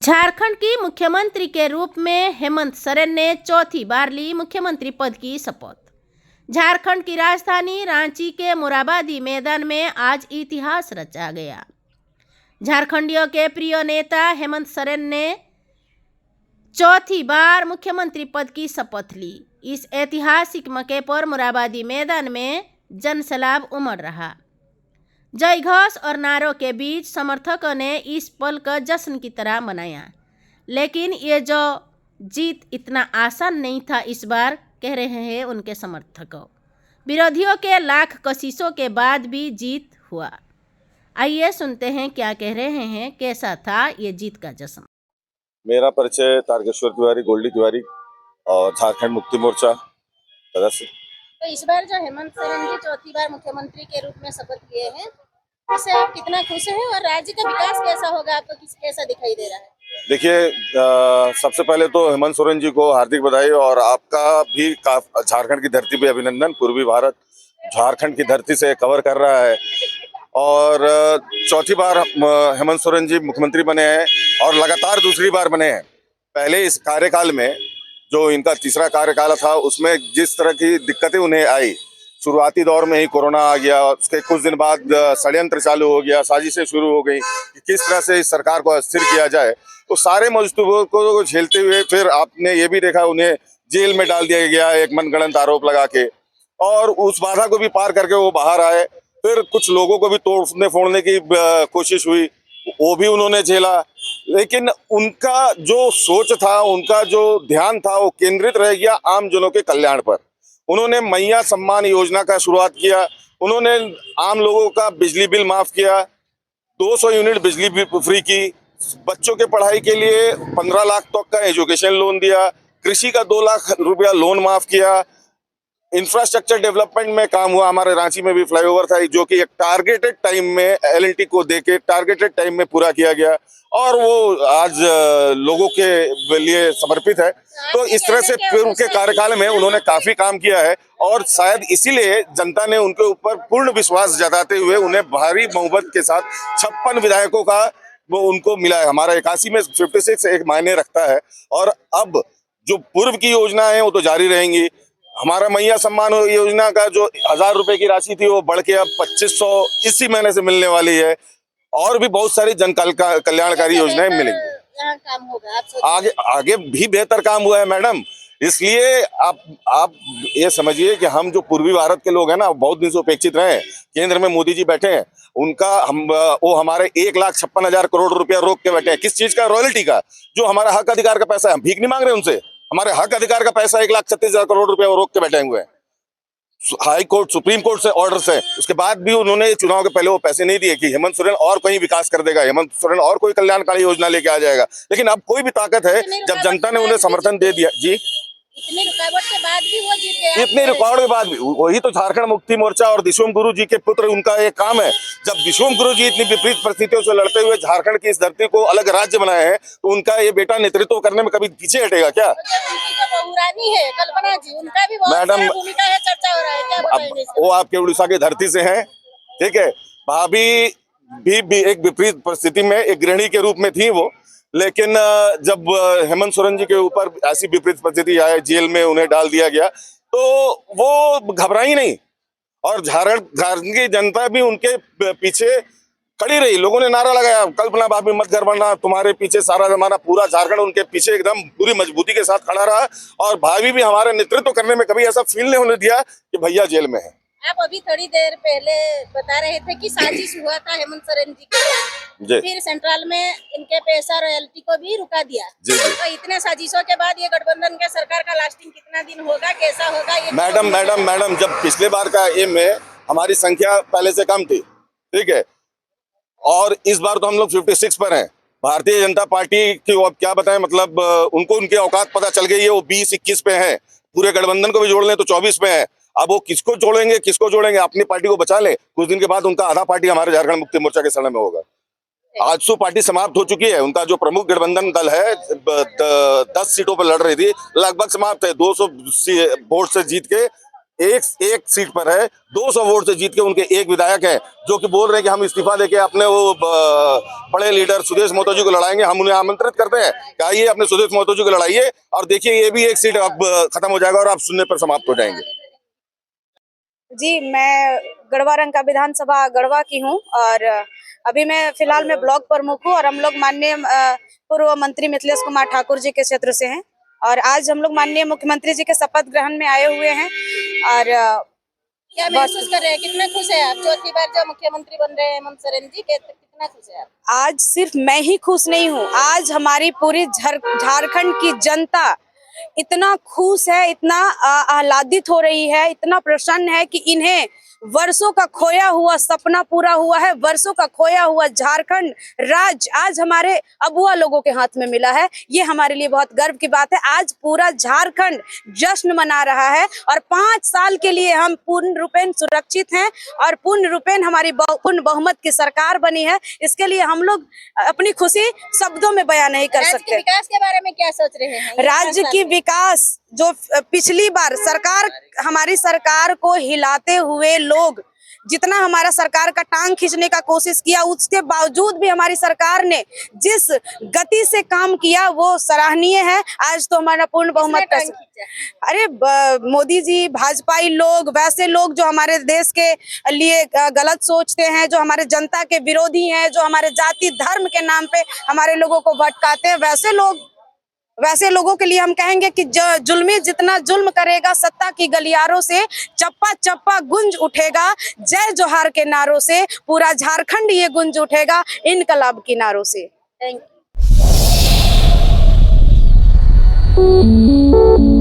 झारखंड की मुख्यमंत्री के रूप में हेमंत सोरेन ने चौथी बार ली मुख्यमंत्री पद की शपथ। झारखंड की राजधानी रांची के मोरहाबादी मैदान में आज इतिहास रचा गया। झारखंडियों के प्रिय नेता हेमंत सोरेन ने चौथी बार मुख्यमंत्री पद की शपथ ली। इस ऐतिहासिक मौके पर मोरहाबादी मैदान में जनसैलाब उमड़ रहा। जय घोष और नारों के बीच समर्थकों ने इस पल को जश्न की तरह मनाया। लेकिन ये जो जीत इतना आसान नहीं था इस बार, कह रहे हैं उनके समर्थकों। विरोधियों के लाख कोशिशों के बाद भी जीत हुआ। आइए सुनते हैं क्या कह रहे हैं, कैसा था ये जीत का जश्न। मेरा परिचय तारकेश्वर तिवारी, गोल्डी तिवारी और झारखंड मुक्ति मोर्चा सदस्य। तो इस बार जो हेमंत सोरेन जी चौथी बार मुख्यमंत्री के रूप में शपथ लिए हैं, इससे आप कितना खुश हैं और राज्य का विकास कैसा होगा, आपको कैसा दिखाई दे रहा है? देखिए, सबसे पहले तो हेमंत सोरेन जी को हार्दिक बधाई और आपका भी झारखंड की धरती पे अभिनंदन। पूर्वी भारत झारखंड की धरती से कवर कर रहा है और चौथी बार हेमंत सोरेन जी मुख्यमंत्री बने हैं और लगातार दूसरी बार बने हैं। पहले इस कार्यकाल में जो इनका तीसरा कार्यकाल था उसमें जिस तरह की दिक्कतें उन्हें आई, शुरुआती दौर में ही कोरोना आ गया, उसके कुछ दिन बाद षड्यंत्र चालू हो गया, साजिशें शुरू हो गई कि किस तरह से इस सरकार को अस्थिर किया जाए। तो सारे मजदूरों को झेलते हुए फिर आपने ये भी देखा उन्हें जेल में डाल दिया गया एक मनगढ़ंत आरोप लगा के, और उस बाधा को भी पार करके वो बाहर आए। फिर कुछ लोगों को भी तोड़ने फोड़ने की कोशिश हुई, वो भी उन्होंने झेला। लेकिन उनका जो सोच था, उनका जो ध्यान था, वो केंद्रित रह गया आम जनों के कल्याण पर। उन्होंने मैया सम्मान योजना का शुरुआत किया, उन्होंने आम लोगों का बिजली बिल माफ किया, 200 यूनिट बिजली बिल फ्री की, बच्चों के पढ़ाई के लिए 15 लाख तक का एजुकेशन लोन दिया, कृषि का 2 लाख रुपया लोन माफ किया, इंफ्रास्ट्रक्चर डेवलपमेंट में काम हुआ। हमारे रांची में भी फ्लाईओवर था जो कि एक टारगेटेड टाइम में एलएनटी को देके टारगेटेड टाइम में पूरा किया गया और वो आज लोगों के लिए समर्पित है। तो इस तरह से पूर्व के कार्यकाल में उन्होंने काफी काम किया है और शायद इसीलिए जनता ने उनके ऊपर पूर्ण विश्वास जताते हुए उन्हें भारी बहुमत के साथ 56 विधायकों का वो उनको मिला है। हमारा 81 में 56 एक मायने रखता है और अब जो पूर्व की योजना है वो तो जारी रहेंगी। हमारा मैया सम्मान योजना का जो 1000 रुपए की राशि थी वो बढ़ के अब 2500 इसी महीने से मिलने वाली है और भी बहुत सारी जन कल्याणकारी योजनाएं मिलेंगी। काम होगा, आगे आगे भी बेहतर काम हुआ है मैडम। इसलिए आप ये समझिए कि हम जो पूर्वी भारत के लोग हैं ना, बहुत दिन से उपेक्षित रहे हैं। केंद्र में मोदी जी बैठे हैं, वो हमारे 1,56,000 करोड़ रुपया रोक के बैठे हैं। किस चीज का? रॉयल्टी का, जो हमारा हक अधिकार का पैसा है। हम भीख नहीं मांग रहे उनसे, हमारे हक अधिकार का पैसा 1,36,000 करोड़ रुपया वो रोक के बैठे हुए हैं। हाई कोर्ट, सुप्रीम कोर्ट से ऑर्डर्स है, उसके बाद भी उन्होंने चुनाव के पहले वो पैसे नहीं दिए कि हेमंत सोरेन और कहीं विकास कर देगा, हेमंत सोरेन और कोई कल्याणकारी योजना लेके आ जाएगा। लेकिन अब कोई भी ताकत है, जब जनता ने उन्हें समर्थन दे दिया। जी, इतनी रुकावट के बाद भी वो जीत गया। इतनी रुकावट के बाद भी वही तो झारखंड मुक्ति मोर्चा और विश्वम गुरु जी के पुत्र, उनका एक काम है। जब विश्वम गुरु जी इतनी विपरीत परिस्थितियों से लड़ते हुए झारखंड की इस धरती को अलग राज्य बनाए हैं, तो उनका ये बेटा नेतृत्व करने में कभी पीछे हटेगा क्या? है कल्पना जी, उनका भी मैडम, भूमिका है, चर्चा हो रहा है, क्या बताएंगे? वो आपके उड़ीसा की धरती से हैं, ठीक है। भाभी भी एक विपरीत परिस्थिति में एक गृहिणी के रूप में थी वो, लेकिन जब हेमंत सोरेन जी के ऊपर ऐसी विपरीत परिस्थिति आए, जेल में उन्हें डाल दिया गया, तो वो घबराई नहीं और झारखंड की जनता भी उनके पीछे खड़ी रही। लोगों ने नारा लगाया, कल्पना भाभी मत घर बनना, तुम्हारे पीछे सारा जमाना, पूरा झारखंड उनके पीछे एकदम पूरी मजबूती के साथ खड़ा रहा और भाभी भी हमारे नेतृत्व करने में कभी ऐसा फील नहीं होने दिया कि भैया जेल में है। आप अभी थोड़ी देर पहले बता रहे थे कि साजिश हुआ था हेमंत सोरेन जी के, फिर सेंट्रल में इनके पैसा रॉयल्टी को भी रुका दिया। जी जी। तो इतने साजिशों के बाद ये गठबंधन के सरकार का लास्टिंग कितना दिन होगा, कैसा होगा ये? मैडम, जब पिछले बार का एम में हमारी संख्या पहले से कम थी, ठीक है, और इस बार तो हम लोग 56 पर हैं। भारतीय जनता पार्टी की अब क्या बताएं, मतलब उनको उनकी औकात पता चल गई है। वो 20-21 पे हैं, पूरे गठबंधन को भी जोड़ लें तो 24 पे हैं। अब वो किसको जोड़ेंगे? अपनी पार्टी को बचा लें। कुछ दिन के बाद उनका आधा पार्टी हमारे झारखंड मुक्ति मोर्चा के शरण में होगा। आजसू पार्टी समाप्त हो चुकी है, उनका जो प्रमुख गठबंधन दल है 10 सीटों पर लड़ रही थी, लगभग समाप्त है। 200 वोट से जीत के एक सीट पर है, 200 वोट से जीत के उनके एक विधायक हैं जो कि बोल रहे हैं कि हम इस्तीफा देके अपने वो बड़े लीडर सुदेश महतो जी को लड़ाएंगे। हम उन्हें आमंत्रित करते हैं कि आइए अपने सुदेश महतो जी को लड़ाइए, और देखिए ये भी एक सीट अब खत्म हो जाएगा और आप सुनने पर समाप्त हो जाएंगे। जी, मैं गढ़वा रंका विधानसभा गढ़वा की हूँ और अभी मैं फिलहाल मैं ब्लॉक प्रमुख हूँ और हम लोग माननीय पूर्व मंत्री मिथिलेश कुमार ठाकुर जी के क्षेत्र से हैं और आज हम लोग माननीय मुख्यमंत्री जी के शपथ ग्रहण में आए हुए हैं। और क्या महसूस कर रहे हैं, कितना खुश है आप? चौथी बार जब मुख्यमंत्री बन रहे हैं हेमंत सोरेन जी के, कितना खुश है आप? आज सिर्फ मैं ही खुश नहीं हूँ, आज हमारी पूरी झारखंड की जनता इतना खुश है, इतना आह्लादित हो रही है, इतना प्रसन्न है कि इन्हें वर्षों का खोया हुआ सपना पूरा हुआ है। वर्षों का खोया हुआ झारखंड राज्य आज हमारे अबुआ लोगों के हाथ में मिला है। ये हमारे लिए बहुत गर्व की बात है। आज पूरा झारखंड जश्न मना रहा है और 5 साल के लिए हम पूर्ण रूपेण सुरक्षित हैं और पूर्ण रूपेण हमारी पूर्ण बहुमत की सरकार बनी है। इसके लिए हम लोग अपनी खुशी शब्दों में बयान नहीं कर सकते। विकास के बारे में क्या सोच रहे हैं? राज्य की विकास जो पिछली बार सरकार, हमारी सरकार को हिलाते हुए लोग जितना हमारा सरकार का टांग खींचने का कोशिश किया, उसके बावजूद भी हमारी सरकार ने जिस गति से काम किया वो सराहनीय है। आज तो हमारा पूर्ण बहुमत का, अरे मोदी जी, भाजपाई लोग, वैसे लोग जो हमारे देश के लिए गलत सोचते हैं, जो हमारे जनता के विरोधी हैं, जो हमारे जाति धर्म के नाम पे हमारे लोगों को भटकाते हैं, वैसे लोगों के लिए हम कहेंगे कि जुल्मी जितना जुल्म करेगा, सत्ता की गलियारों से चप्पा चप्पा गुंज उठेगा। जय जोहार के नारों से पूरा झारखंड ये गुंज उठेगा, इनकलाब की नारों से। Thank you.